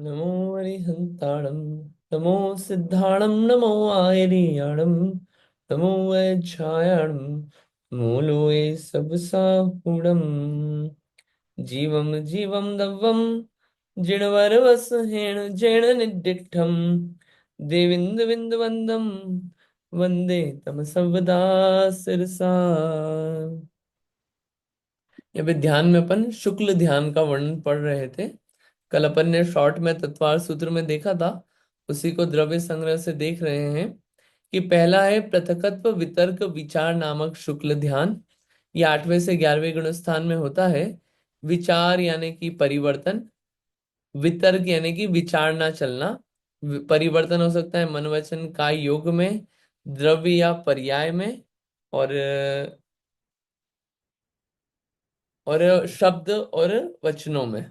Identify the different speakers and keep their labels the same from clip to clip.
Speaker 1: नमो अरिहंताणं नमो सिद्धाणं नमो आयर्याणं नमो वैच्छायाणं नमो लोये सबसाहुणम् जीवं जीवं दव्वं जिणवरवसहेण जेण निडिष्ठं देविन्दुविन्दुवन्दं वन्दे तम सर्वदा सिरसा। यहाँ पे ध्यान में अपन शुक्ल ध्यान का वर्णन पढ़ रहे थे। कल अपन ने शॉर्ट में तत्वार सूत्र में देखा था, उसी को द्रव्य संग्रह से देख रहे हैं कि पहला है पृथकत्व वितर्क विचार नामक शुक्ल ध्यान। ये 8वें से 11वें गुण स्थान में होता है। विचार यानी कि परिवर्तन, वितर्क यानी कि विचारना चलना, परिवर्तन हो सकता है मन वचन काय योग में, द्रव्य या पर्याय में, और शब्द और वचनों में।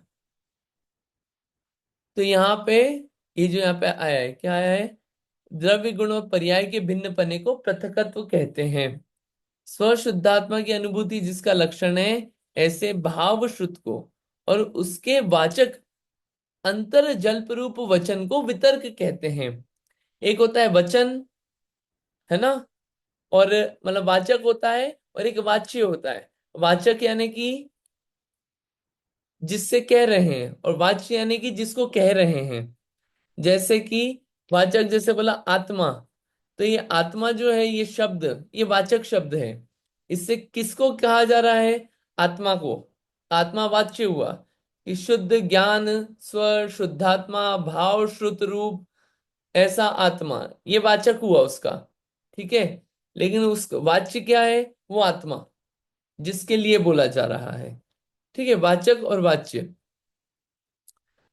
Speaker 1: तो यहाँ पे ये जो यहाँ पे आया है, क्या आया है? द्रव्य गुण और पर्याय के भिन्न पने को पृथकत्व कहते हैं। स्वशुद्धात्मा की अनुभूति जिसका लक्षण है, ऐसे भाव श्रुत को और उसके वाचक अंतर जल्प रूप वचन को वितर्क कहते हैं। एक होता है वचन, है ना, और मतलब वाचक होता है, और एक वाच्य होता है। वाचक यानी कि जिससे कह रहे हैं, और वाच्य यानी कि जिसको कह रहे हैं। जैसे कि वाचक, जैसे बोला आत्मा, तो ये आत्मा जो है, ये शब्द, ये वाचक शब्द है। इससे किसको कहा जा रहा है? आत्मा को। आत्मा वाच्य हुआ कि शुद्ध ज्ञान, स्वर, शुद्धात्मा, भाव श्रुत रूप, ऐसा आत्मा, ये वाचक हुआ उसका। ठीक है। लेकिन उस वाच्य क्या है? वो आत्मा जिसके लिए बोला जा रहा है। ठीक है, वाचक और वाच्य।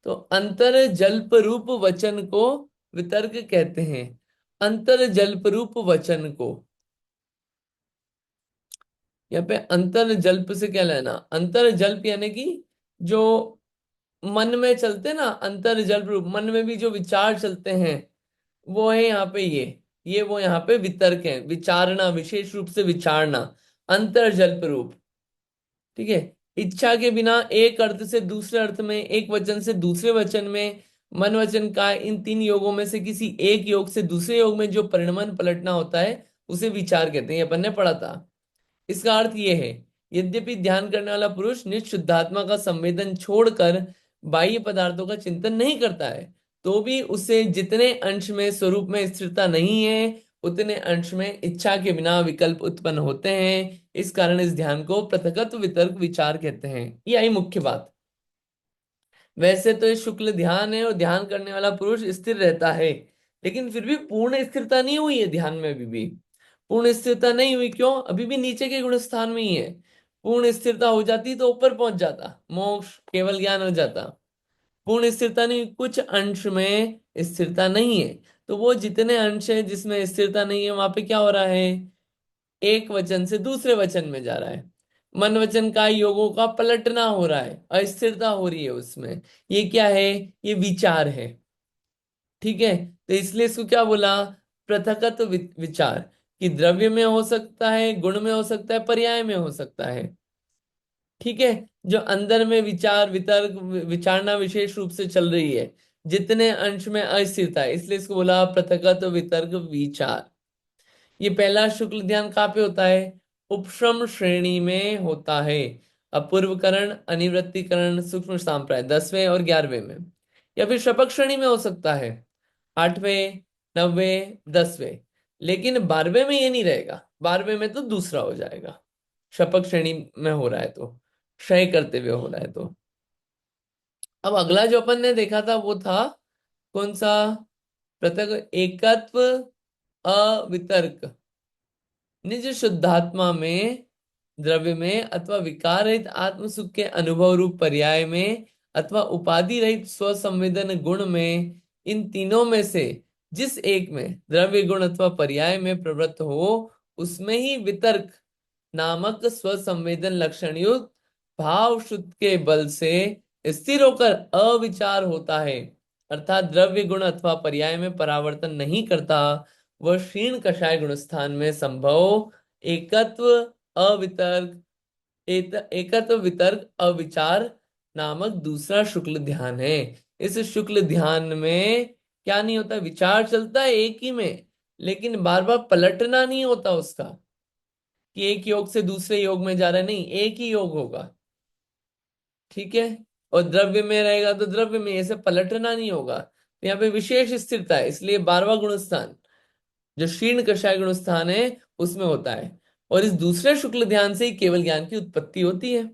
Speaker 1: तो अंतर जल्प रूप वचन को वितर्क कहते हैं। अंतर जल्प रूप वचन को, यहाँ पे अंतर जल्प से क्या लेना? अंतर जल्प यानी कि जो मन में चलते ना, अंतर जल्प रूप, मन में भी जो विचार चलते हैं, वो है यहाँ पे ये वो यहाँ पे वितर्क है, विचारना, विशेष रूप से विचारना, अंतर जल्प रूप। ठीक है। इच्छा के बिना एक अर्थ से दूसरे अर्थ में, एक वचन से दूसरे वचन में, मन वचन का, इन तीन योगों में से किसी एक योग से दूसरे योग में जो परिणमन पलटना होता है, उसे विचार कहते हैं। ये अपन ने पढ़ा था। इसका अर्थ ये है, यद्यपि ध्यान करने वाला पुरुष निज शुद्धात्मा का संवेदन छोड़कर बाह्य पदार्थों का चिंतन नहीं करता है, तो भी उसे जितने अंश में स्वरूप में स्थिरता नहीं है, उतने अंश में इच्छा के बिना विकल्प उत्पन्न होते हैं। इस कारण इस ध्यान को पृथकत्व वितर्क विचार कहते हैं। ये आई मुख्य बात। वैसे तो ये शुक्ल ध्यान है और ध्यान करने वाला पुरुष स्थिर रहता है, लेकिन फिर भी पूर्ण स्थिरता नहीं हुई है ध्यान में। अभी भी पूर्ण स्थिरता नहीं हुई। क्यों? अभी भी नीचे के गुण स्थान में ही है। पूर्ण स्थिरता हो जाती तो ऊपर पहुंच जाता, मोक्ष केवल ज्ञान हो जाता। पूर्ण स्थिरता नहीं, कुछ अंश में स्थिरता नहीं है। तो वो जितने अंश है जिसमें स्थिरता नहीं है, वहां पे क्या हो रहा है? एक वचन से दूसरे वचन में जा रहा है। मन वचन का योगों का पलटना हो रहा है, अस्थिरता हो रही है उसमें। ये क्या है? ये विचार है। ठीक है। तो इसलिए इसको क्या बोला? पृथकत्व विचार, कि द्रव्य में हो सकता है, गुण में हो सकता है, पर्याय में हो सकता है। ठीक है। जो अंदर में विचार वितर्क विचारना विशेष रूप से चल रही है, जितने अंश में अस्थिरता है, इसलिए इसको बोला पृथकत्व वितर्क विचार। ये पहला शुक्ल ध्यान कहाँ पे होता है? उपश्रम श्रेणी में होता है। अपूर्वकरण, अनिवृत्तिकरण, सूक्ष्म सांप्राय 10वें और 11वें में, या फिर शपथ श्रेणी में हो सकता है, 8वें, 9वें, 10वें। लेकिन 12वें में ये नहीं रहेगा। 12वें में तो दूसरा हो जाएगा। शपथ श्रेणी में हो रहा है तो, क्षय करते हुए हो रहा है तो। अब अगला जो अपन ने देखा था वो था कौन सा? पृथक एकत्व अवितर्क। निज शुद्धात्मा में, द्रव्य में, अथवा विकार रहित आत्म सुख के अनुभव रूप पर्याय में, अथवा उपाधि रहित स्व संवेदन गुण में, इन तीनों में से जिस एक में द्रव्य गुण अथवा पर्याय में प्रवृत्त हो, उसमें ही वितर्क नामक स्व संवेदन लक्षण युक्त भाव शुद्ध के बल से स्थिर होकर अविचार होता है। अर्थात द्रव्य गुण अथवा पर्याय में परावर्तन नहीं करता। वह क्षीण कषाय गुण स्थान में संभव एकत्व अवितर्क, एकत्व वितर्क अविचार नामक दूसरा शुक्ल ध्यान है। इस शुक्ल ध्यान में क्या नहीं होता, विचार चलता है एक ही में, लेकिन बार बार पलटना नहीं होता उसका, कि एक योग से दूसरे योग में जा रहा है, नहीं, एक ही योग होगा। ठीक है। और द्रव्य में रहेगा तो द्रव्य में, ऐसे पलटना नहीं होगा। तो यहाँ पे विशेष स्थिरता है, इसलिए 12वां गुण स्थान जो शीर्ण कषाय गुण स्थान है उसमें होता है। और इस दूसरे शुक्ल ध्यान से ही केवल ज्ञान की उत्पत्ति होती है।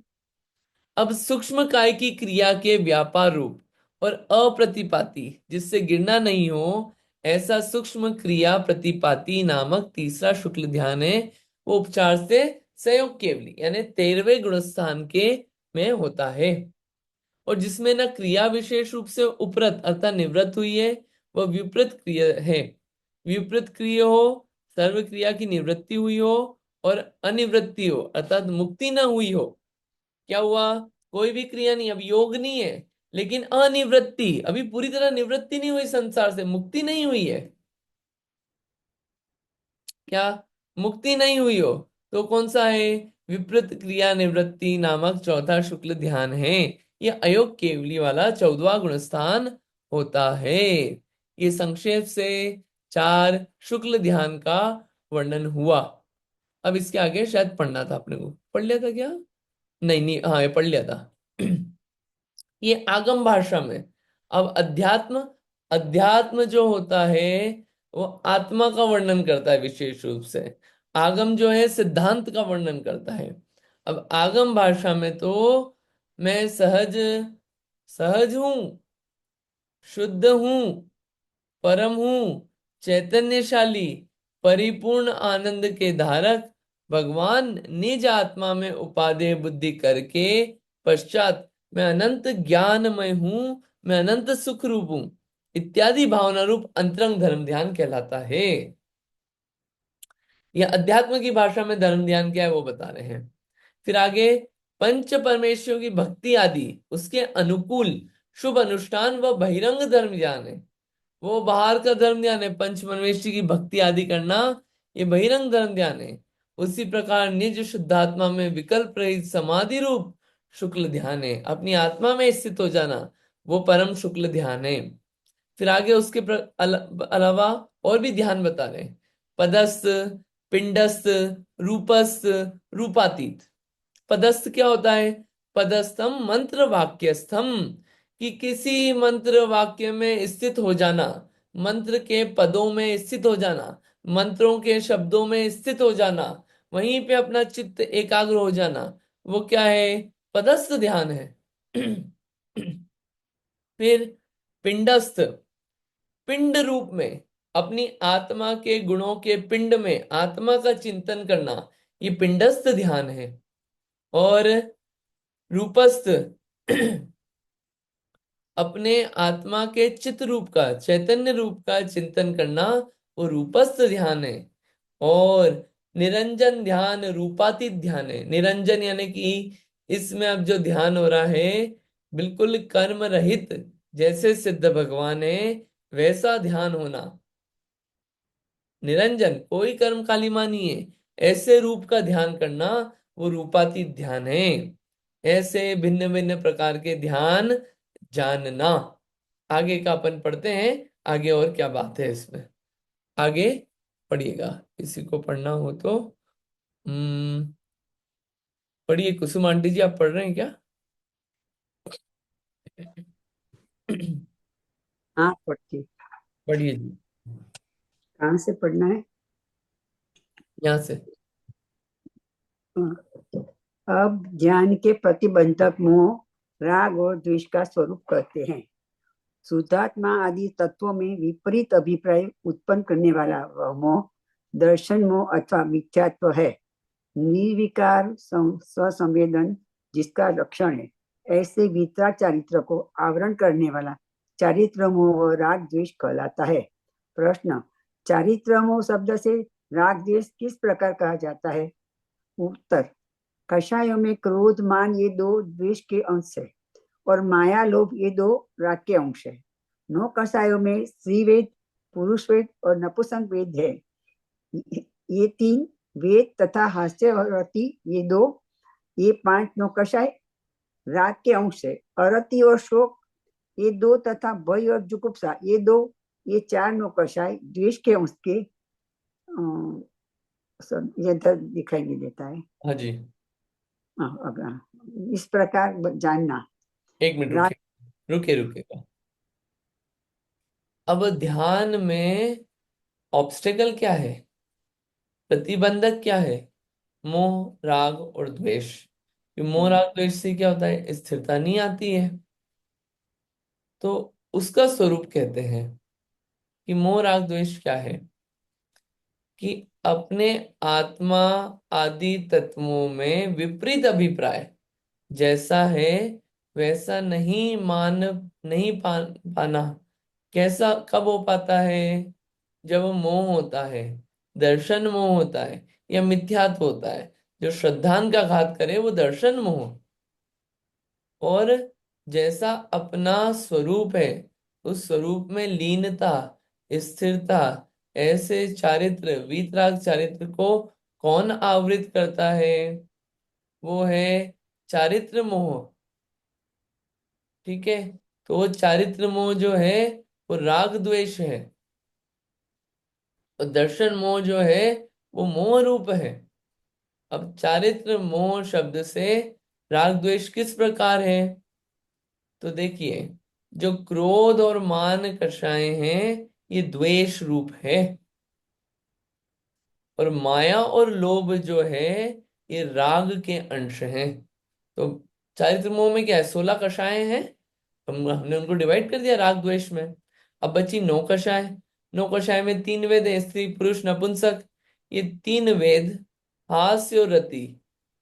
Speaker 1: अब सूक्ष्म काय की क्रिया के व्यापार रूप और अप्रतिपाती, जिससे गिरना नहीं हो, ऐसा सूक्ष्म क्रिया प्रतिपाती नामक तीसरा शुक्ल ध्यान है, वो उपचार से संयोग केवली यानी 13वें गुणस्थान के में होता है। और जिसमें न क्रिया विशेष रूप से उपरत अर्थात निवृत्त हुई है, वह विपरीत क्रिया है। विपरीत क्रिया हो, सर्व क्रिया की निवृत्ति हुई हो, और अनिवृत्ति हो अर्थात मुक्ति न हुई हो। क्या हुआ, कोई भी क्रिया नहीं, अब योग नहीं है, लेकिन अनिवृत्ति, अभी पूरी तरह निवृत्ति नहीं हुई, संसार से मुक्ति नहीं हुई है। क्या मुक्ति नहीं हुई हो, तो कौन सा है, विपरीत क्रिया निवृत्ति नामक चौथा शुक्ल ध्यान है। ये अयोग केवली वाला 14वां गुणस्थान होता है। ये संक्षेप से 4 शुक्ल ध्यान का वर्णन हुआ। अब इसके आगे शायद पढ़ना था, आपने को पढ़ लिया था क्या, नहीं नहीं, हाँ ये पढ़ लिया था। ये आगम भाषा में। अब अध्यात्म, अध्यात्म जो होता है वो आत्मा का वर्णन करता है विशेष रूप से। आगम जो है सिद्धांत का वर्णन करता है। अब आगम भाषा में तो मैं सहज, सहज हूं, शुद्ध हूं, परम हूं, चैतन्यशाली, परिपूर्ण आनंद के धारक भगवान निज आत्मा में उपादेय बुद्धि करके पश्चात मैं अनंत ज्ञानमय हूं, मैं अनंत सुख रूप हूं, इत्यादि भावना रूप अंतरंग धर्म ध्यान कहलाता है। यह अध्यात्म की भाषा में धर्म ध्यान क्या है वो बता रहे हैं। फिर आगे, पंच परमेश्वरों की भक्ति आदि उसके अनुकूल शुभ अनुष्ठान व बहिरंग धर्म ज्ञान है। वो बाहर का धर्म ध्यान है, पंच परमेश्वर की भक्ति आदि करना, ये बहिरंग धर्म ध्यान है। उसी प्रकार निज शुद्धात्मा में विकल्प रहित समाधि रूप शुक्ल ध्यान है, अपनी आत्मा में स्थित हो जाना, वो परम शुक्ल ध्यान है। फिर आगे उसके अलावा और भी ध्यान बता रहे हैं, पदस्थ, पिंडस्थ, रूपस्थ, रूपातीत। पदस्थ क्या होता है, पदस्थम मंत्र वाक्यस्थम, कि किसी मंत्र वाक्य में स्थित हो जाना, मंत्र के पदों में स्थित हो जाना, मंत्रों के शब्दों में स्थित हो जाना, वहीं पे अपना चित्त एकाग्र हो जाना, वो क्या है, पदस्थ ध्यान है। फिर पिंडस्थ, पिंड रूप में अपनी आत्मा के गुणों के पिंड में आत्मा का चिंतन करना, ये पिंडस्थ ध्यान है। और रूपस्थ, अपने आत्मा के चित रूप का, चैतन्य रूप का चिंतन करना, वो रूपस्थ ध्यान है। और निरंजन ध्यान रूपातीत ध्यान है। निरंजन यानी कि इसमें अब जो ध्यान हो रहा है बिल्कुल कर्म रहित, जैसे सिद्ध भगवान है वैसा ध्यान होना। निरंजन, कोई कर्म कालिमा नहीं है, ऐसे रूप का ध्यान करना, वो रूपातीत ध्यान है। ऐसे भिन्न भिन्न प्रकार के ध्यान जानना। आगे का अपन पढ़ते हैं, आगे और क्या बात है इसमें, आगे पढ़िएगा, किसी को पढ़ना हो तो। हम्म, पढ़िए, कुसुम आंटी जी आप पढ़ रहे हैं क्या?
Speaker 2: हाँ, पढ़ती।
Speaker 1: पढ़िए जी,
Speaker 2: कहाँ से पढ़ना है?
Speaker 1: यहाँ से।
Speaker 2: हाँ। अब ज्ञान के प्रतिबंधक मोह राग और द्वेष का स्वरूप कहते हैं। शुद्धात्मा आदि तत्वों में विपरीत अभिप्राय उत्पन्न करने वाला वह मोह दर्शन मोह अथवा मिथ्यात्व है। निर्विकार स्वसंवेदन जिसका लक्षण है, ऐसे वितराग चारित्र को आवरण करने वाला चारित्र मोह व राग द्वेष कहलाता है। प्रश्न, चारित्र मोह शब्द से राग द्वेष किस प्रकार कहा जाता है? उत्तर, कषायों में क्रोध मान ये दो द्वेष के अंश है और माया लोभ ये दो राग के अंश है। 9 कषायों में स्त्री वेद, पुरुष वेद और नपुंसक वेद है। ये 3 वेद तथा हास्यवती ये 2, ये 5 9 कषाय राग के अंश है। अरति और शोक ये दो तथा भय और जुगुप्सा, ये चार नौकरशाही द्वेष के उसके ये दिखाई नहीं देता है।
Speaker 1: हाँ जी।
Speaker 2: इस प्रकार जानना।
Speaker 1: एक मिनट
Speaker 2: राग
Speaker 1: रुकिए, रुके रुकेगा। अब ध्यान में ऑब्स्टेकल क्या है, प्रतिबंधक क्या है? मोह, राग और द्वेष। कि मोह राग द्वेष से क्या होता है, स्थिरता नहीं आती है। तो उसका स्वरूप कहते हैं कि मोह राग द्वेष क्या है, कि अपने आत्मा आदि तत्वों में विपरीत अभिप्राय, जैसा है वैसा नहीं नहीं पाना। कैसा कब हो पाता है? जब मोह होता है, दर्शन मोह होता है, या मिथ्यात्व होता है। जो श्रद्धान का घात करे वो दर्शन मोह। और जैसा अपना स्वरूप है, उस स्वरूप में लीनता, स्थिरता, ऐसे चारित्र वीतराग चारित्र को कौन आवृत करता है? वो है चारित्र मोह। ठीक है। तो वो चारित्र मोह जो है वो राग द्वेष है, और दर्शन मोह जो है वो मोह रूप है। अब चारित्र मोह शब्द से राग द्वेष किस प्रकार है? तो देखिए, जो क्रोध और मान कषाय हैं, ये द्वेष रूप है। और माया और लोभ जो है, ये राग के अंश हैं। तो चारित्र मोह में क्या है, 16 कषाय हैं। हमने उनको डिवाइड कर दिया राग द्वेष में। अब बची 9 कषाय। 9 कषाय में 3 वेद है, स्त्री पुरुष नपुंसक। ये 3 वेद, हास्य और रति,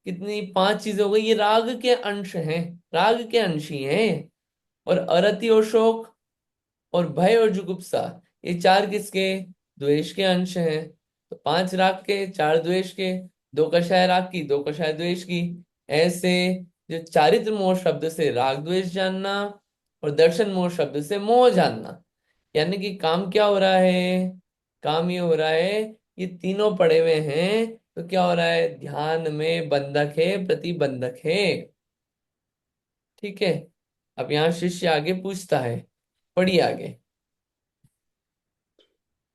Speaker 1: कितनी 5 चीजें हो गई, ये राग के अंश हैं, राग के अंश ही हैं। और अरति और शोक और भय और जुगुप्सा, ये 4 किसके, द्वेष के अंश हैं। तो 5 राग के, 4 द्वेष के, 2 कषाय राग की, 2 कषाय द्वेष की। ऐसे जो चारित्र मोह शब्द से राग द्वेष जानना, और दर्शन मोह शब्द से मोह जानना। यानी कि काम क्या हो रहा है? काम ये हो रहा है, ये तीनों पड़े हुए हैं, तो क्या हो रहा है, ध्यान में बंधक है, प्रतिबंधक है। ठीक है। अब यहाँ शिष्य आगे पूछता है, पढ़िए आगे।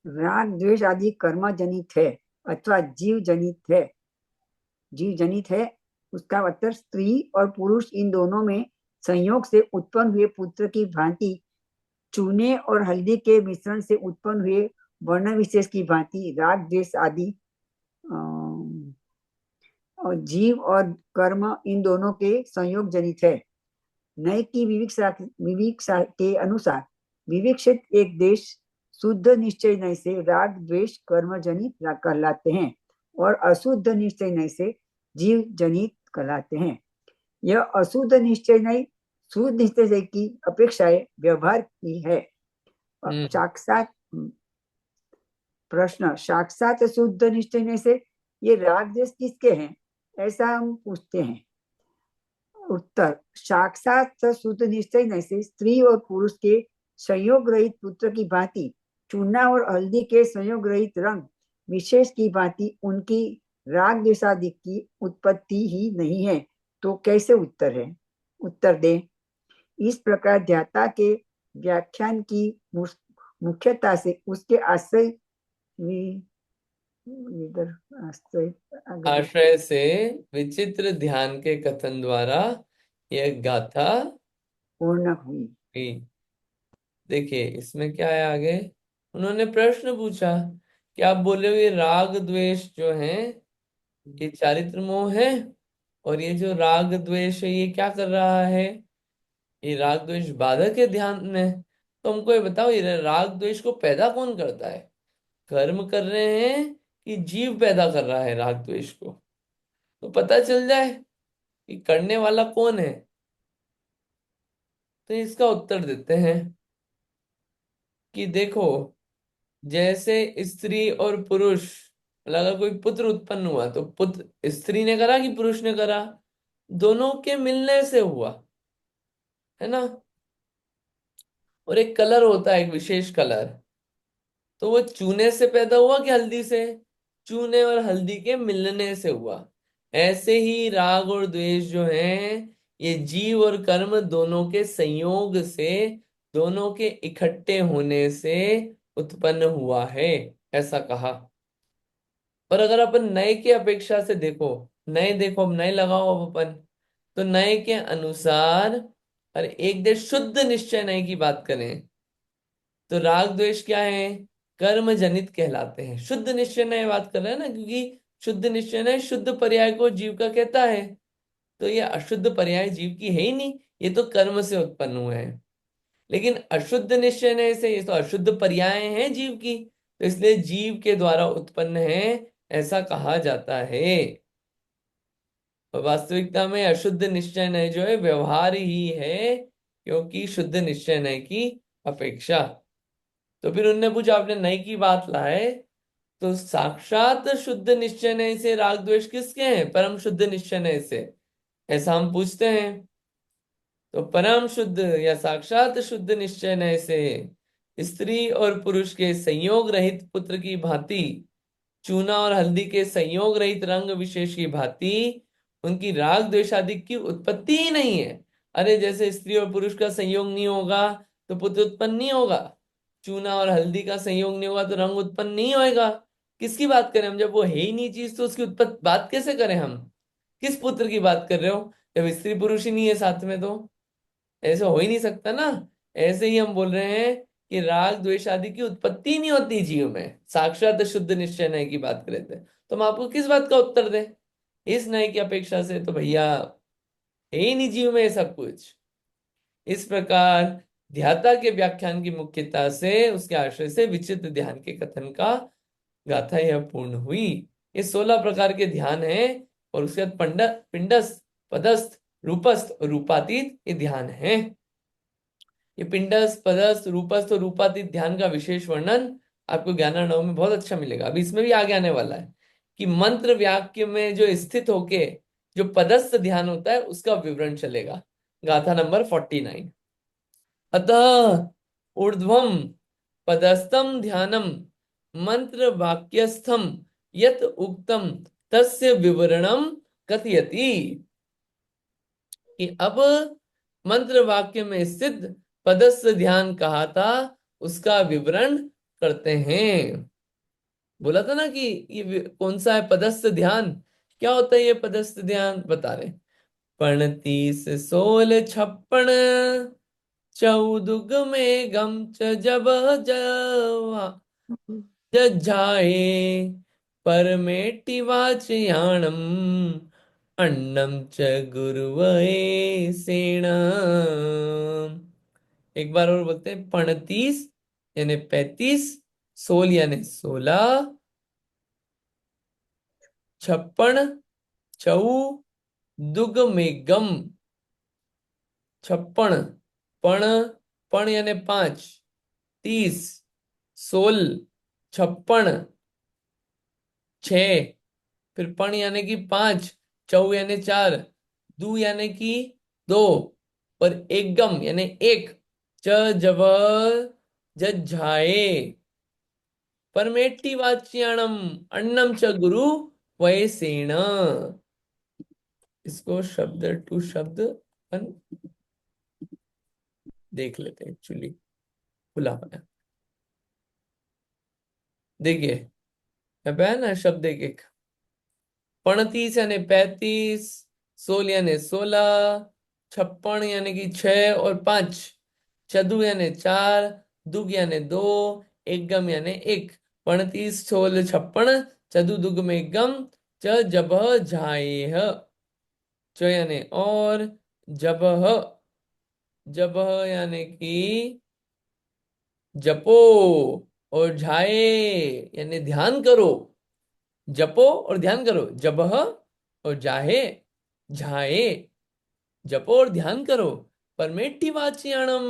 Speaker 2: राग द्वेष आदि कर्म जनित है अथवा जीव जनित है। उसका उत्तर स्त्री और पुरुष इन दोनों में संयोग से उत्पन्न हुए पुत्र की भांति, चूने और हल्दी के मिश्रण से उत्पन्न हुए वर्ण विशेष की भांति राग द्वेष आदि और जीव और कर्म इन दोनों के संयोग जनित है। नय की विविक्षा के अनुसार विविक्षित एक देश शुद्ध निश्चय नय से राग द्वेष कर्म जनित कहलाते हैं, और अशुद्ध निश्चय नय से जीव जनित कहलाते हैं। यह अशुद्ध निश्चय नय शुद्ध निश्चय की अपेक्षाएं व्यवहार की है।
Speaker 1: हम्म।
Speaker 2: साक्षात प्रश्न, साक्षात शुद्ध निश्चय से ये राग द्वेष किसके हैं, ऐसा हम पूछते हैं। उत्तर, साक्षात शुद्ध निश्चय से स्त्री और पुरुष के संयोग रहित पुत्र की भांति, चूना और हल्दी के संयोग रहित रंग विशेष की भांति उनकी राग द्वेषादि की उत्पत्ति ही नहीं है। तो कैसे उत्तर है? उत्तर दे। इस प्रकार ध्याता के व्याख्यान की मुख्यता से उसके आश्रय इधर आश्रय
Speaker 1: आश्रय से विचित्र ध्यान के कथन द्वारा यह गाथा
Speaker 2: पूर्ण हुई।
Speaker 1: हुई। देखिए इसमें क्या है आगे, उन्होंने प्रश्न पूछा कि आप बोले हुए राग द्वेष जो है ये चारित्र मोह है, और ये जो राग द्वेष है ये क्या कर रहा है? ये राग द्वेष बाधक है ध्यान में। तो हमको ये बताओ, ये राग द्वेष को पैदा कौन करता है? कर्म कर रहे हैं कि जीव पैदा कर रहा है राग द्वेष को? तो पता चल जाए कि करने वाला कौन है। तो इसका उत्तर देते हैं कि देखो, जैसे स्त्री और पुरुष, मतलब अगर कोई पुत्र उत्पन्न हुआ तो पुत्र स्त्री ने करा कि पुरुष ने करा? दोनों के मिलने से हुआ, है ना। और एक कलर होता है, एक विशेष कलर, तो वो चूने से पैदा हुआ कि हल्दी से? चूने और हल्दी के मिलने से हुआ। ऐसे ही राग और द्वेष जो है, ये जीव और कर्म दोनों के संयोग से दोनों के इकट्ठे होने से उत्पन्न हुआ है, ऐसा कहा। पर अगर अपन नए की अपेक्षा से देखो, नए देखो, अब नए लगाओ अब अपन, तो नए के अनुसार, अरे एक दे शुद्ध निश्चय नए की बात करें, तो राग द्वेष क्या है, कर्म जनित कहलाते हैं। शुद्ध निश्चय नए बात कर रहे हैं ना, क्योंकि शुद्ध निश्चय नए शुद्ध पर्याय को जीव का कहता है। तो ये अशुद्ध पर्याय जीव की है ही नहीं, ये तो कर्म से उत्पन्न हुए हैं। लेकिन अशुद्ध निश्चय से, ये तो अशुद्ध पर्याय हैं जीव की, तो इसलिए जीव के द्वारा उत्पन्न है, ऐसा कहा जाता है। और वास्तविकता में अशुद्ध निश्चय नय जो है व्यवहार ही है, क्योंकि शुद्ध निश्चय नय की अपेक्षा। तो फिर उनने पूछा, आपने नई की बात लाए, तो साक्षात शुद्ध निश्चय नय से राग द्वेष किसके हैं, परम शुद्ध निश्चय नय से, ऐसा हम पूछते हैं। तो परम शुद्ध या साक्षात शुद्ध निश्चय नय से स्त्री और पुरुष के संयोग रहित पुत्र की भांति, चूना और हल्दी के संयोग रहित रंग विशेष की भांति, उनकी राग द्वेषादि की उत्पत्ति ही नहीं है। अरे जैसे स्त्री और पुरुष का संयोग नहीं होगा तो पुत्र उत्पन्न नहीं होगा, चूना और हल्दी का संयोग नहीं होगा तो रंग उत्पन्न नहीं होएगा। किसकी बात करें हम, जब वो है ही नहीं चीज तो उसकी उत्पत्ति बात कैसे करें हम। किस पुत्र की बात कर रहे हो, जब स्त्री पुरुष ही नहीं है साथ में, तो ऐसा हो ही नहीं सकता ना। ऐसे ही हम बोल रहे हैं कि राग द्वेष आदि की उत्पत्ति नहीं होती जीव में, साक्षात शुद्ध निश्चय नय की बात करे थे, तो हम आपको किस बात का उत्तर दें। इस नय की अपेक्षा से तो भैया है ही नहीं जीव में ये सब कुछ। इस प्रकार ध्याता के व्याख्यान की मुख्यता से, उसके आश्रय से विचित्र ध्यान के कथन का गाथा यह पूर्ण हुई। ये 16 प्रकार के ध्यान हैं, और उसके बाद पिंडस्थ, पदस्थ, रूपस्थ और रूपातीत ये ध्यान हैं। ये पिंडस्थ, पदस्थ, रूपस्थ और रूपातीत ध्यान का विशेष वर्णन आपको 11 9 में बहुत अच्छा मिलेगा। अभी इसमें भी आगे आने वाला है कि मंत्र वाक्य में जो स्थित होके जो पदस्थ ध्यान होता है उसका विवरण चलेगा, गाथा नंबर 49। अतः ऊर्ध्वम पदस्थम ध्यानम मंत्र वाक्यस्थम यत उक्तम तस्य विवरणम कथयति। कि अब मंत्र वाक्य में स्थित पदस्थ ध्यान कहा था, उसका विवरण करते हैं। बोला था ना कि ये कौन सा है पदस्थ ध्यान, क्या होता है ये पदस्थ ध्यान, बता रहे। 35 16 56 चौदुग में गम च जब जवा जज्जाए परमेटि वाचयाणम अन्नम च गुरुवये सेण। एक बार और बोलते हैं, 35 यानी 35, 16 यानी 16, 56 चौ दुग में गम, 56 पण, पण यानी 5, 30, 16, 56, 6, फिर पण यानी कि 5, चौ यानी 4, दू यानी कि 2, और एक गम यानी एक, च जब जज्झाए परमेट्टी वाच्याणम अन्नम च गुरु वयसेण। इसको शब्द टू शब्द अपन देख लेते हैं, एक्चुअली खुला हुआ है। देखिए यहाँ पे है ना शब्द एक एक, 35 यानी 35, 16 यानी 16, 56 यानी कि 6 और 5, चदु यानी 4, दुग यानी 2, एक गम यानी 1, 35 16 56, चदु दुग में गम, च जब झाए, च यानी और, जब, जब यानी कि जपो, और झाए यानी ध्यान करो। जपो और ध्यान करो, जब और जाहे, झाए, जपो और ध्यान करो। परमेष्टि वाच्याणम,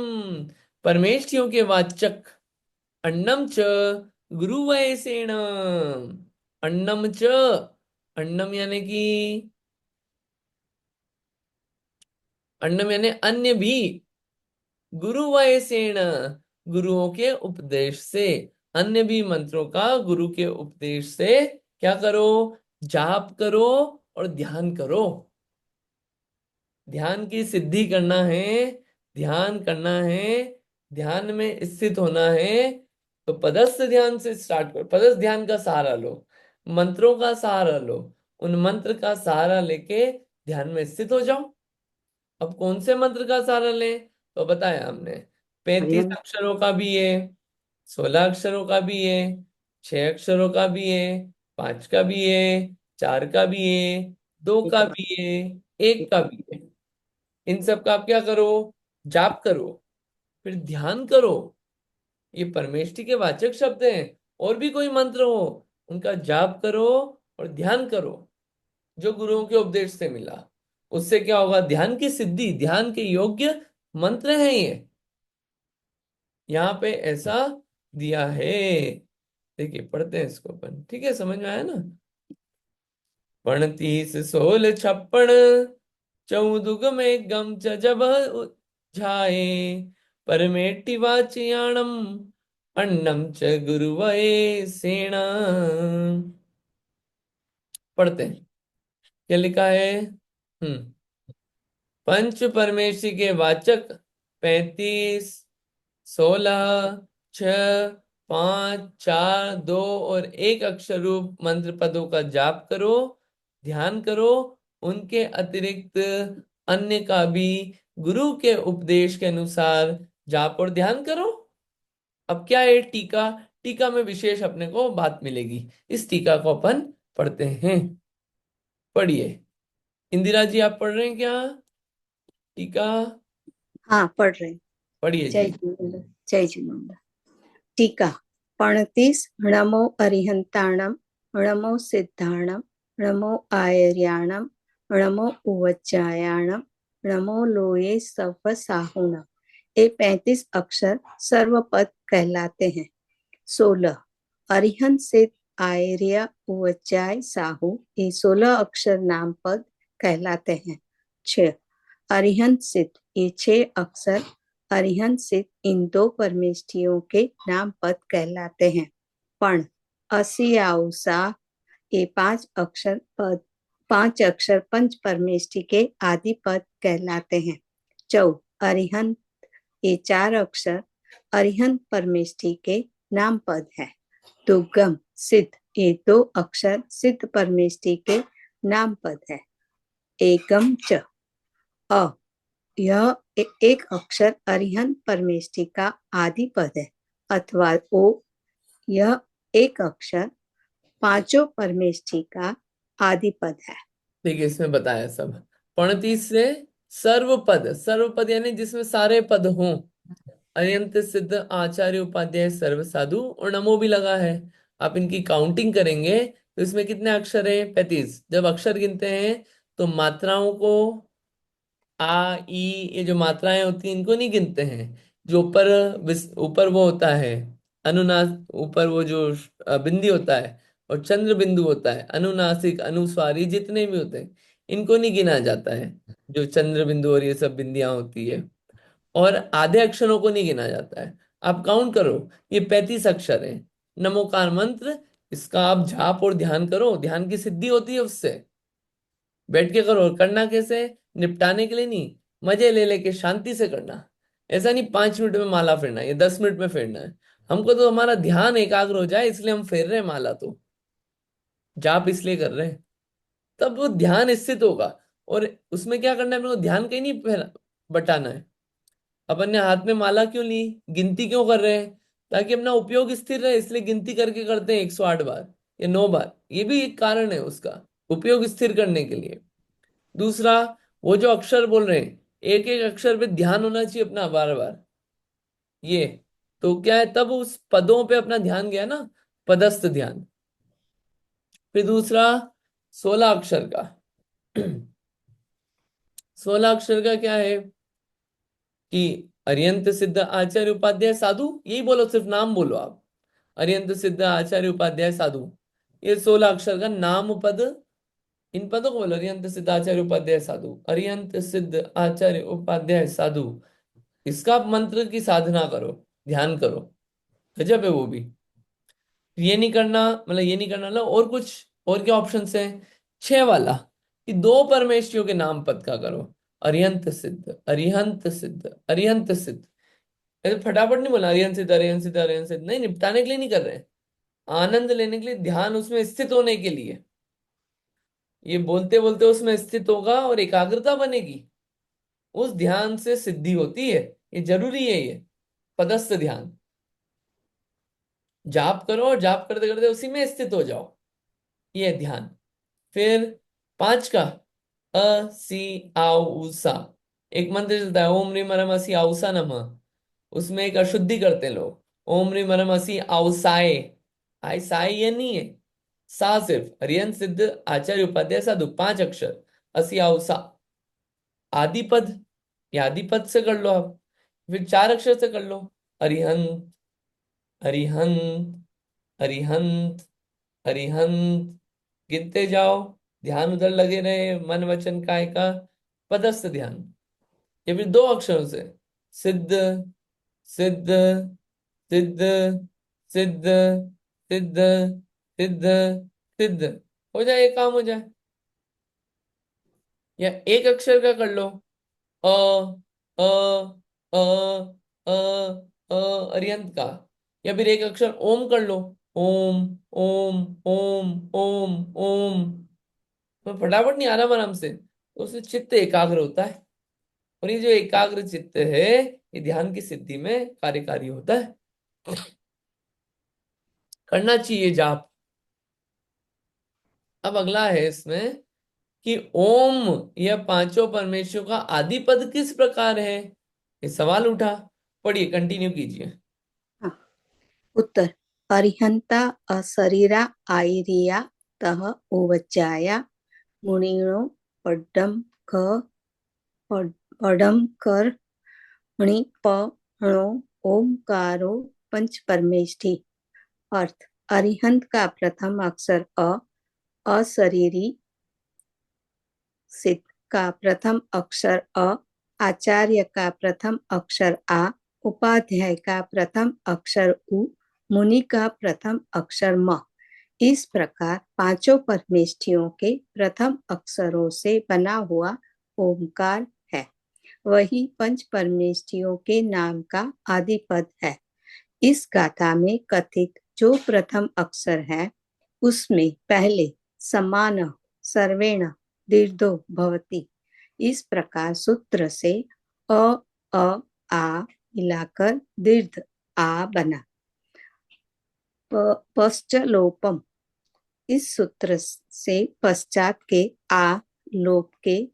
Speaker 1: परमेष्टियों के वाचक, अन्नम च गुरु वयसेण, अन्नम च, अन्नम यानी कि, अन्नम यानी अन्य भी, गुरु वयसेण गुरुओं के उपदेश से, अन्य भी मंत्रों का गुरु के उपदेश से क्या करो, जाप करो और ध्यान करो। ध्यान की सिद्धि करना है, ध्यान करना है, ध्यान में स्थित होना है तो पदस्थ ध्यान से स्टार्ट करो, पदस्थ ध्यान का सहारा लो, मंत्रों का सहारा लो, उन मंत्र का सहारा लेके ध्यान में स्थित हो जाओ। अब कौन से मंत्र का सहारा लें, तो बताया हमने, 35
Speaker 2: हरिहन
Speaker 1: अक्षरों का भी है, 16 अक्षरों का भी है, 6 अक्षरों का भी है, 5 का भी है, 4 का भी है, 2
Speaker 2: एक
Speaker 1: का भी है, 1 का भी है। इन सब का आप क्या करो, जाप करो, फिर ध्यान करो। ये परमेष्टि के वाचक शब्द हैं। और भी कोई मंत्र हो, उनका जाप करो और ध्यान करो, जो गुरुओं के उपदेश से मिला। उससे क्या होगा, ध्यान की सिद्धि, ध्यान के योग्य मंत्र हैं ये, यहाँ पे ऐसा दिया है। देखिए पढ़ते हैं इसको अपन, ठीक है, समझ में आया ना। 29 16 56 चौदुग में गम च जब झाए परमेटि वाचयाणम अन्नम च गुरुवये सेना। पढ़ते हैं क्या लिखा है। पंच परमेष्टि के वाचक 35, 16, 6, 5, 4, 2 और 1 अक्षर रूप मंत्र पदों का जाप करो, ध्यान करो। उनके अतिरिक्त अन्य का भी गुरु के उपदेश के अनुसार जाप और ध्यान करो। अब क्या है टीका, टीका में विशेष अपने को बात मिलेगी। इस टीका को अपन पढ़ते हैं। पढ़िए, इंदिरा जी आप पढ़ रहे हैं क्या टीका?
Speaker 2: हाँ पढ़ रहे हैं।
Speaker 1: पढ़िए
Speaker 2: जय
Speaker 1: जी।
Speaker 2: झूलेलाल। जय झूलेलाल। टीका। 29 नमो अरिहंताणम, नमो सिद्धाणम, नमो आयर्याणम, नमो उवज्जायाणम, नमो लोये सव साहुणम। ये 35 अक्षर सर्वपद कहलाते हैं। 16 अरिहंत सिद्ध आयर्य उवज्जाय साहू, ये 16 अक्षर नाम पद कहलाते हैं। 6 अरिहंत सिद्ध, ये 6 अक्षर अरिहंत सिद्ध इन 2 परमेष्ठियों के नाम पद कहलाते हैं। पण असियाउसा, ये 5 अक्षर पंच परमेष्ठि के आदि पद कहलाते हैं। चौ अरिहंत, ये 4 अक्षर अरिहंत परमेष्ठि के नाम पद है। दुर्गम सिद्ध, ये 2 अक्षर सिद्ध परमेष्ठि के नाम पद है। एकम च अ, यह एक अक्षर अरिहंत परमेष्ठि का आदि पद है। अथवा ओ, यह एक अक्षर पांचों परमेष्ठि का आदि पद है।
Speaker 1: देखिए इसमें बताया सब। 29 से सर्वपद, सर्वपद यानी जिसमें सारे पद हों। अयंत सिद्ध आचार्य उपाध्याय सर्व साधु, और नमो भी लगा है। आप इनकी काउंटिंग करेंगे तो इसमें कितने अक्षर है, 35। जब अक्षर गिनते हैं तो मात्राओं को, आ ई, ये जो मात्राएं होती हैं इनको नहीं गिनते हैं। जो ऊपर ऊपर वो होता है अनुनास, ऊपर वो जो बिंदी होता है और चंद्र बिंदु होता है, अनुनासिक अनुस्वारी जितने भी होते हैं इनको नहीं गिना जाता है। जो चंद्र बिंदु और ये सब बिंदियां होती है, और आधे अक्षरों को नहीं गिना जाता है। आप काउंट करो, ये 35 अक्षर है। नमोकार मंत्र, इसका आप जाप और ध्यान करो, ध्यान की सिद्धि होती है उससे। बैठ के करो, करना कैसे, निपटाने के लिए नहीं, मजे ले लेके शांति से करना। ऐसा नहीं 5 मिनट में माला फेरना है, ये 10 मिनट में फेरना है। हमको तो हमारा ध्यान एकाग्र हो जाए इसलिए हम फेर रहे हैं माला, तो जाप इसलिए कर रहे हैं, तब वो ध्यान स्थित होगा। और उसमें क्या करना है, अपने को ध्यान कहीं नहीं बटाना है। अपन ने हाथ में माला क्यों ली, गिनती क्यों कर रहे हैं, ताकि अपना उपयोग स्थिर रहे, इसलिए गिनती करके करते हैं 108 बार या 9 बार, ये भी एक कारण है उसका, उपयोग स्थिर करने के लिए। दूसरा, वो जो अक्षर बोल रहे हैं, एक एक अक्षर पे ध्यान होना चाहिए अपना बार बार। ये तो क्या है, तब उस पदों पे अपना ध्यान गया ना, पदस्थ ध्यान। फिर दूसरा, 16 अक्षर का। 16 अक्षर का क्या है कि अरियंत सिद्ध आचार्य उपाध्याय साधु, यही बोलो, सिर्फ नाम बोलो आप, अरियंत सिद्ध आचार्य उपाध्याय साधु। ये 16 अक्षर का नाम पद, इन पदों को बोलो, अरियंत सिद्ध आचार्य उपाध्याय साधु, अरियंत सिद्ध आचार्य उपाध्याय साधु। इसका आप मंत्र की साधना करो, ध्यान करो, गजब है वो भी। ये नहीं करना, मतलब ये नहीं करना ना, और कुछ, और क्या ऑप्शन है, 6 वाला, कि 2 परमेष्ठियों के नाम पद का करो, अरिहंत सिद्ध, अरिहंत सिद्ध, अरिहंत सिद्ध। ऐसे फटाफट नहीं बोला अरिहंत सिद्ध अरिहंत सिद्ध अरिहंत सिद्ध, नहीं, निपटाने के लिए नहीं कर रहे हैं, आनंद लेने के लिए, ध्यान उसमें स्थित होने के लिए। ये बोलते बोलते उसमें स्थित होगा और एकाग्रता बनेगी, उस ध्यान से सिद्धि होती है। ये जरूरी है, ये पदस्थ ध्यान। जाप करो और जाप करते करते उसी में स्थित हो जाओ, ये है ध्यान। फिर पांच का, अ सी आउ उसा, एक मंत्र चलता है, ओम ह्रीम परम असी आउसा नमः। उसमें एक अशुद्धि करते हैं लोग, ओम ह्रीम परम असी आउसाए। आई साई ये नहीं है, सा सिर्फ, अरिहंत सिद्ध आचार्य उपाध्याय साधु, पांच अक्षर, असी आउसा। आदि पद, या आदि पद से कर लो आप, फिर चार अक्षर से कर लो, अरिहंत, अरिहंत, अरिहंत, अरिहंत, गिनते जाओ, ध्यान उधर लगे रहे, मन वचन काय का पदस्थ ध्यान। ये फिर दो अक्षरों से, सिद्ध, सिद्ध, सिद्ध, सिद्ध, सिद्ध, सिद्ध, सिद्ध, हो जाए, एक काम हो जाए। या एक अक्षर का कर लो, अ, अ, अ, अ, अरिहंत का। या फिर एक अक्षर ओम कर लो, ओम, ओम, ओम, ओम, ओम। तो फटाफट नहीं, आराम आराम से, तो उससे चित्त एकाग्र होता है। और ये जो एकाग्र चित्त है, ये ध्यान की सिद्धि में कार्यकारी होता है। करना चाहिए जाप। अब अगला है इसमें कि ओम यह पांचों परमेश्वर का आदि पद किस प्रकार है, ये सवाल उठा। पढ़िए, कंटिन्यू कीजिए।
Speaker 3: हाँ, उत्तर। अरिहंता अशरीरा आईरिया तह उवज्जाया मुनिणो पड्डम ख पडम कर णो ओमकारो पंच परमेष्ठी। अर्थ। अरिहंत का प्रथम अक्षर अ, अशरीरी सिद्ध का प्रथम अक्षर अ, आचार्य का प्रथम अक्षर आ, उपाध्याय का प्रथम अक्षर उ, मुनि का प्रथम अक्षर म। इस प्रकार पांचों परमेष्ठियों के प्रथम अक्षरों से बना हुआ ओमकार है। वही पंच परमेष्ठियों के नाम का आदि पद है। इस गाथा में कथित जो प्रथम अक्षर है, उसमें पहले समान सर्वेण दीर्घो भवति, इस प्रकार सूत्र से अ, अ, आ मिलाकर दीर्घ आ बना। पश्चलोपम, इस सूत्र से पश्चात के आ लोप के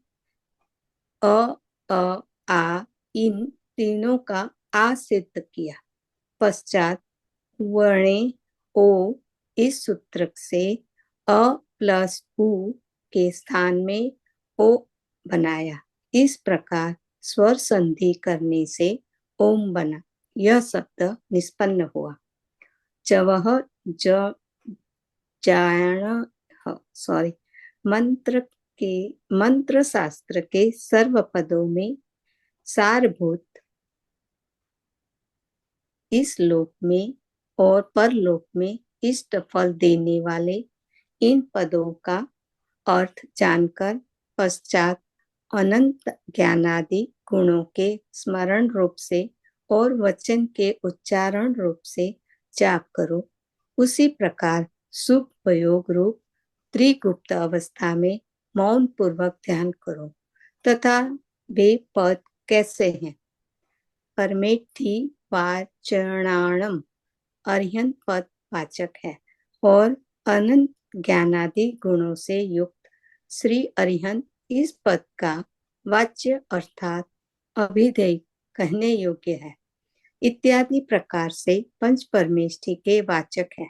Speaker 3: अ, अ, आ, इन तीनों का आ सिद्ध किया। पश्चात वर्णे ओ, इस सूत्र से अ प्लस उ के स्थान में ओ बनाया। इस प्रकार स्वर संधि करने से ओम बना। यह शब्द निष्पन्न हुआ। चवह ज जायण सॉरी मंत्र के मंत्र शास्त्र के सर्व पदों में सारभूत, इस लोक में और परलोक में इष्ट फल देने वाले इन पदों का अर्थ जानकर पश्चात अनंत ज्ञानादि गुणों के स्मरण रूप से और वचन के उच्चारण रूप से जाप करो। उसी प्रकार सुख प्रयोग रूप त्रिगुप्त अवस्था में मौन पूर्वक ध्यान करो। तथा वे पद कैसे हैं? परमेष्ठी वाचणाणम, अरिहंत पद वाचक है और अनंत ज्ञानादि गुणों से युक्त श्री अरिहंत इस पद का वाच्य अर्थात अभिधेय कहने योग्य है। इत्यादि प्रकार से पंच परमेष्ठी के वाचक है।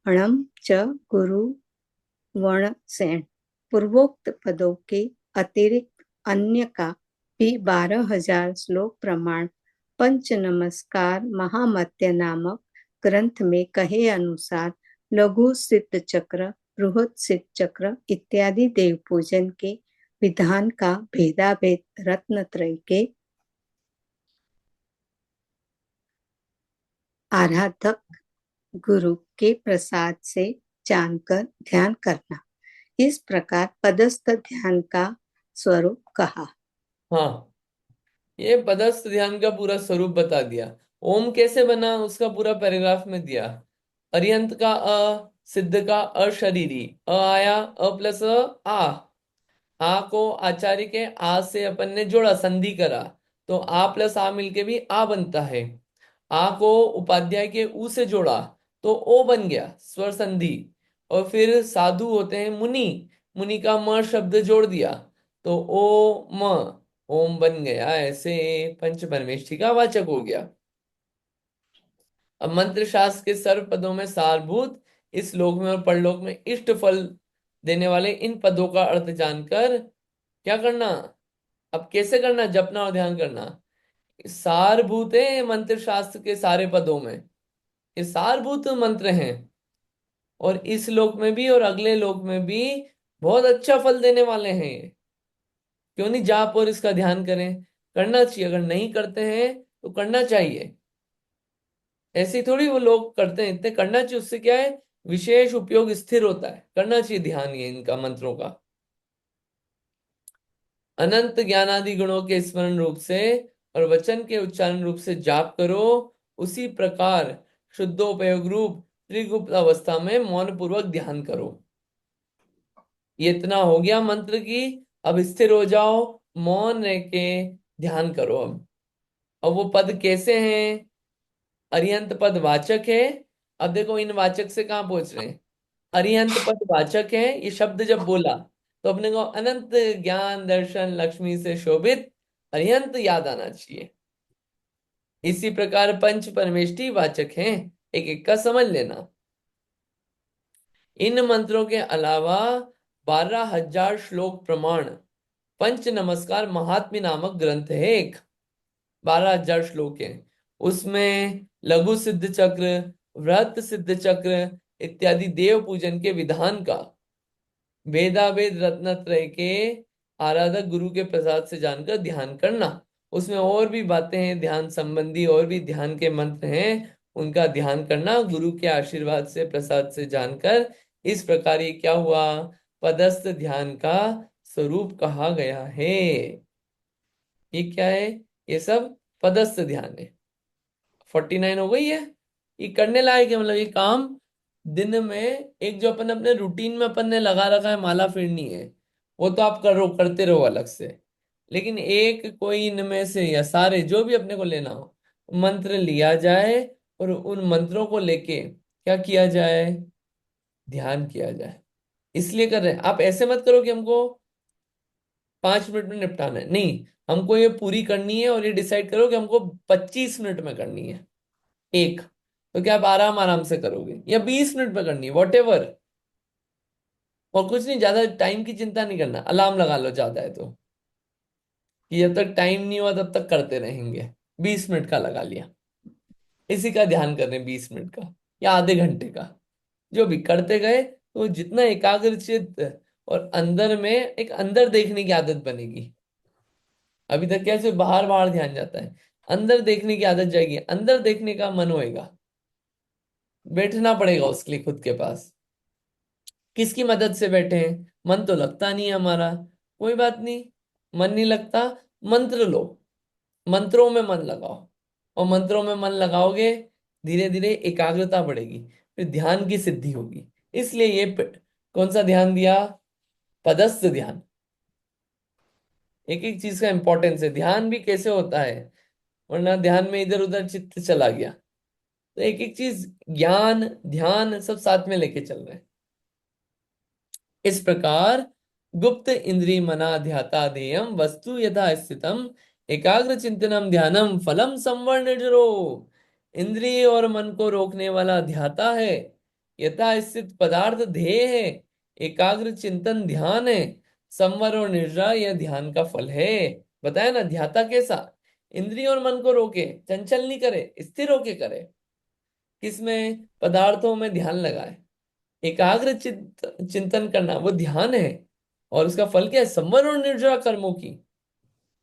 Speaker 3: अणम च गुरु वर्ण सेण, पूर्वोक्त पदों के अतिरिक्त अन्य का भी 12,000 श्लोक प्रमाण पंच नमस्कार महामत्य नामक ग्रंथ में कहे अनुसार लघु सिद्ध चक्र, बृहद सिद्ध चक्र इत्यादि देव पूजन के विधान का भेदाभेद रत्नत्रय के आराधक गुरु के प्रसाद से जानकर ध्यान करना। इस प्रकार पदस्थ ध्यान का स्वरूप कहा।
Speaker 1: हाँ, ये पदस्थ ध्यान का पूरा स्वरूप बता दिया। ओम कैसे बना उसका पूरा पैराग्राफ में दिया। अरियंत का अ, सिद्ध का अशरीरी, अ आया, अ प्लस आ को आचार्य के आ से अपन ने जोड़ा, संधि करा, तो आ प्लस आ मिलके भी आ बनता है। आ को उपाध्याय के ऊ से जोड़ा तो ओ बन गया, स्वर संधि। और फिर साधु होते हैं मुनि, मुनि का म शब्द जोड़ दिया तो ओ म, ओम बन गया। ऐसे पंच परमेष्ठी का वाचक हो गया। अब मंत्र शास्त्र के सर्व पदों में सारभूत, इस लोक में और परलोक में इष्ट फल देने वाले इन पदों का अर्थ जानकर क्या करना। अब कैसे करना, जपना और ध्यान करना। सारभूत है मंत्र शास्त्र के सारे पदों में, ये सारभूत मंत्र हैं, और इस लोक में भी और अगले लोक में भी बहुत अच्छा फल देने वाले हैं ये। क्यों नहीं जाप और इसका ध्यान करें, करना चाहिए। अगर नहीं करते हैं तो करना चाहिए। ऐसे ही थोड़ी वो लोग करते हैं, इतने करना चाहिए। उससे क्या है, विशेष उपयोग स्थिर होता है। करना चाहिए ध्यान ये इनका, मंत्रों का। अनंत ज्ञानादि गुणों के स्मरण रूप से और वचन के उच्चारण रूप से जाप करो। उसी प्रकार शुद्धोपयोग रूप त्रिगुप्त अवस्था में मौन पूर्वक ध्यान करो। ये इतना हो गया मंत्र की। अब स्थिर हो जाओ, मौन रह के ध्यान करो। अब वो पद कैसे हैं, अरिहंत पद वाचक है। अब देखो इन वाचक से कहाँ पहुंच रहे हैं। अरिहंत पद वाचक है, ये शब्द जब बोला तो अपने को अनंत ज्ञान दर्शन लक्ष्मी से शोभित अरिहंत याद आना चाहिए। इसी प्रकार पंच परमेष्ठी वाचक हैं, एक एक का समझ लेना। इन मंत्रों के अलावा 12,000 श्लोक प्रमाण पंच नमस्कार महात्म्य नामक ग्रंथ है एक। 12,000 श्लोक है। उसमें लघु सिद्ध चक्र, वृहत सिद्ध चक्र इत्यादि देव पूजन के विधान का वेदावेद रत्नत्रय के आराधक गुरु के प्रसाद से जानकर ध्यान करना। उसमें और भी बातें हैं ध्यान संबंधी, और भी ध्यान के मंत्र हैं, उनका ध्यान करना गुरु के आशीर्वाद से प्रसाद से जानकर। इस प्रकार ये क्या हुआ, पदस्थ ध्यान का स्वरूप कहा गया है। ये क्या है, ये सब पदस्थ ध्यान है। 49 हो गई है। ये करने लायक है, मतलब ये काम दिन में एक जो अपन अपने रूटीन में अपन ने लगा रखा है माला फिरनी है, वो तो आप करो, करते रहो अलग से। लेकिन एक कोई इनमें से या सारे जो भी अपने को लेना हो, मंत्र लिया जाए और उन मंत्रों को लेके क्या किया जाए, ध्यान किया जाए। इसलिए कर रहे हैं। आप ऐसे मत करो कि हमको 5 मिनट में निपटाना है, नहीं, हमको ये पूरी करनी है और ये डिसाइड करो कि हमको 25 मिनट में करनी है एक। तो क्या आप आराम आराम से करोगे, या 20 मिनट में करनी है, वॉट एवर। और कुछ नहीं, ज्यादा टाइम की चिंता नहीं करना। अलार्म लगा लो ज्यादा है तो, कि जब तक टाइम नहीं हुआ तब तक करते रहेंगे। 20 मिनट का लगा लिया, इसी का ध्यान कर रहे हैं 20 मिनट का या आधे घंटे का, जो भी करते गए तो जितना एकाग्रचित और अंदर में एक अंदर देखने की आदत बनेगी। अभी तक कैसे बाहर बाहर ध्यान जाता है, अंदर देखने की आदत जाएगी, अंदर देखने का मन होएगा। बैठना पड़ेगा उसके लिए खुद के पास। किसकी मदद से बैठे हैं, मन तो लगता नहीं है हमारा, कोई बात नहीं। मन नहीं लगता, मंत्र लो, मंत्रों में मन लगाओ। और मंत्रों में मन लगाओगे, धीरे धीरे एकाग्रता बढ़ेगी, फिर ध्यान की सिद्धि होगी। इसलिए ये कौन सा ध्यान दिया, पदस्थ ध्यान। एक एक चीज का इंपॉर्टेंस है। ध्यान भी कैसे होता है, वरना ध्यान में इधर उधर चित्त चला गया। तो एक एक चीज, ज्ञान ध्यान सब साथ में लेके चल रहे हैं। इस प्रकार गुप्त इंद्रिय मना ध्याता ध्येयम वस्तु यथा स्थितम एकाग्र चिंतनम ध्यानम फलम संवर्णिजरो। इंद्रिय और मन को रोकने वाला ध्याता है, यथा स्थित पदार्थ ध्येय है, एकाग्र चिंतन ध्यान है, संवर और निर्जरा यह ध्यान का फल है। बताया ना, ध्याता कैसा, इंद्रिय और मन को रोके, चंचल नहीं करे, स्थिर होके करे। किसमें, पदार्थों में ध्यान लगाए, एकाग्र चिंतन करना वो ध्यान है। और उसका फल क्या है, संवर और निर्जरा कर्मों की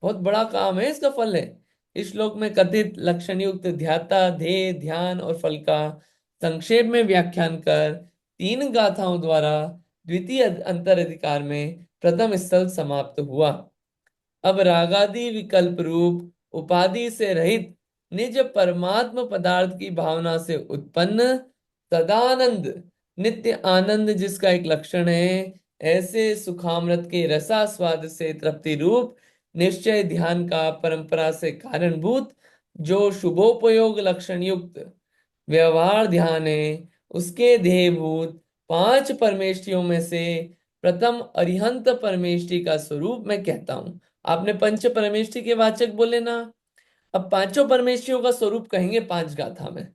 Speaker 1: बहुत बड़ा काम है, इसका फल है। इस श्लोक में कथित लक्षण युक्त ध्याता ध्येय ध्यान और फल का संक्षेप में व्याख्यान कर 3 गाथाओं द्वारा द्वितीय अंतर अधिकार में प्रथम स्थल समाप्त हुआ। अब रागादि विकल्प रूप उपाधि से रहित निज परमात्म पदार्थ की भावना से उत्पन्न सदानंद नित्य आनंद जिसका एक लक्षण है, ऐसे सुखामृत के रसास्वाद से तृप्ति रूप निश्चय ध्यान का परंपरा से कारणभूत जो शुभोपयोग लक्षण युक्त व्यवहार ध्यान है, उसके ध्येयभूत पांच परमेष्टियों में से प्रथम अरिहंत परमेष्टि का स्वरूप मैं कहता हूं। आपने पंच परमेष्टि के वाचक बोले ना, अब पांचों परमेष्टियों का स्वरूप कहेंगे पांच गाथा में।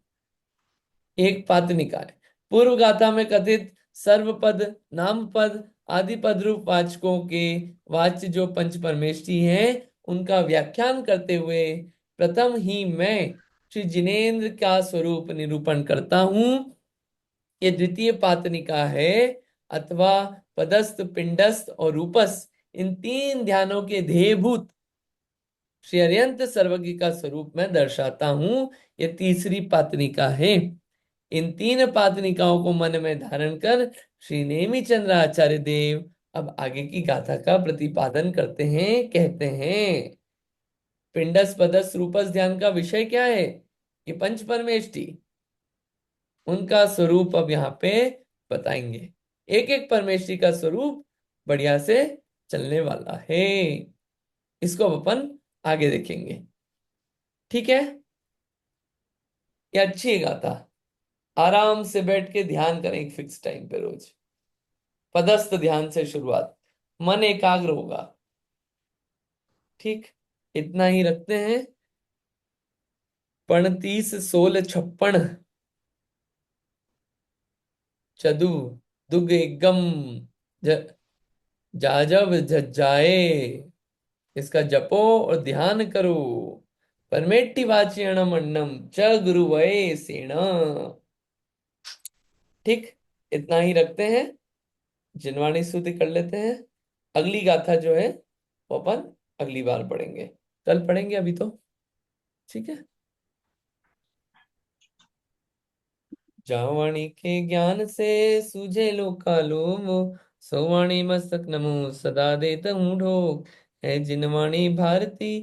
Speaker 1: एक पातनिकाय पूर्व गाथा में कथित सर्वपद नाम पद आदि पद रूप वाचकों के वाच्य जो पंच परमेष्टि हैं, उनका व्याख्यान करते हुए प्रथम ही मैं श्री जिनेन्द्र का स्वरूप निरूपण करता हूं। ये द्वितीय पातनिका है, अथवा पदस्थ पिंडस्थ और रूपस्थ इन तीन ध्यानों के ध्येयभूत श्री अरिहंत सर्वज्ञ का स्वरूप मैं दर्शाता हूं। ये तीसरी पातनिका है। इन तीन पातनिकाओं को मन में धारण कर श्री नेमी चंद्र आचार्य देव अब आगे की गाथा का प्रतिपादन करते हैं। कहते हैं, पिंडस पदस रूपस ध्यान का विषय क्या है? ये पंच परमेष्टि, उनका स्वरूप अब यहाँ पे बताएंगे। एक एक परमेष्टि का स्वरूप बढ़िया से चलने वाला है, इसको अब अपन आगे देखेंगे। ठीक है, ये अच्छी है गाथा। आराम से बैठ के ध्यान करें एक फिक्स टाइम पे रोज। पदस्थ ध्यान से शुरुआत, मन एकाग्र होगा। ठीक, इतना ही रखते हैं। 35 16 56 चदु दुग एकम ज- जाजब झज्जाए, इसका जपो और ध्यान करो। परमेट्टि वाचियणम अन्नम च गुरुवये सेण। ठीक, इतना ही रखते हैं। जिनवाणी स्तुति कर लेते हैं। अगली गाथा जो है वो अपन अगली बार पढ़ेंगे, कल पढ़ेंगे अभी तो। ठीक है। जावाणी के ज्ञान से सूझे लोका लोभ, सोवाणी मस्तक नमो सदा देत हूँ ढोक। है जिनवाणी भारती